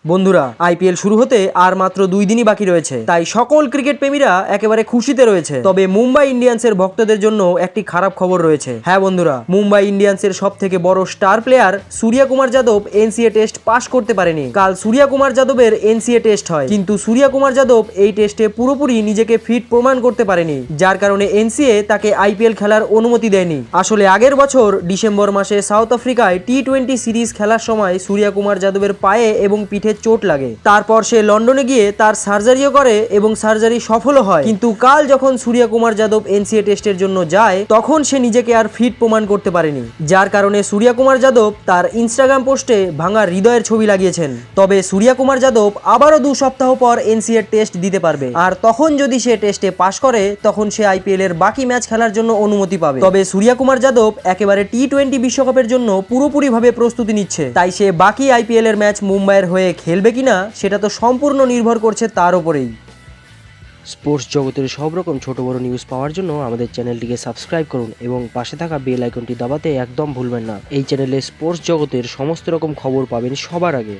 বন্ধুরা, আইপিএল শুরু হতে আর মাত্র 2 দিনই বাকি রয়েছে, তাই সকল ক্রিকেট প্রেমীরা একেবারে খুশিতে রয়েছে। তবে মুম্বাই ইন্ডিয়ান্সের ভক্তদের জন্য একটি খারাপ খবর রয়েছে। হ্যাঁ বন্ধুরা, মুম্বাই ইন্ডিয়ান্সের সবথেকে বড় star player Surya Kumar Yadav NCA test pass করতে পারেনি। কাল সূর্য কুমার যাদবের এনসিএ টেস্ট হয়, কিন্তু সূর্য কুমার যাদব এই টেস্টে পুরোপুরি নিজেকে ফিট প্রমাণ করতে পারেনি, যার কারণে এনসিএ তাকে আইপিএল খেলার অনুমতি দেয়নি। আসলে আগের বছর ডিসেম্বর মাসে সাউথ আফ্রিকায় টি-20 সিরিজ খেলার সময় সূর্য কুমার যাদবের পায়ে এবং পিঠে চোট লাগে। তারপর সে লন্ডনে গিয়ে তার সার্জারিও করে এবং সার্জারি সফলও হয়। কিন্তু কাল যখন সূর্য কুমার যাদব এনসিএ টেস্টের জন্য যায়, তখন সে নিজেকে আর ফিট প্রমাণ করতে পারেনি, যার কারণে সূর্য কুমার যাদব তার ইনস্টাগ্রাম পোস্টে ভাঙা হৃদয়ের ছবি লাগিয়েছেন। তবে সূর্য কুমার যাদব আবারও 2 সপ্তাহ পর এনসিএ টেস্ট দিতে পারবে, আর তখন যদি সে টেস্টে পাস করে তখন সে আইপিএল এর বাকি ম্যাচ খেলার জন্য অনুমতি পাবে। তবে সূর্য কুমার যাদব একেবারে টি-20 বিশ্বকাপের জন্য পুরোপুরিভাবে প্রস্তুতি নিচ্ছে, তাই সে বাকি আইপিএল এর ম্যাচ মুম্বাইয়ের হয়ে খেলবে কিনা সেটা তো সম্পূর্ণ নির্ভর করছে তার উপরেই। স্পোর্টস জগতের সব রকম ছোট বড় নিউজ পাওয়ার জন্য আমাদের চ্যানেলটিকে সাবস্ক্রাইব করুন এবং পাশে থাকা বেল আইকনটি দাবাতে একদম ভুলবেন না। এই চ্যানেলে স্পোর্টস জগতের সমস্ত রকম খবর পাবেন সবার আগে।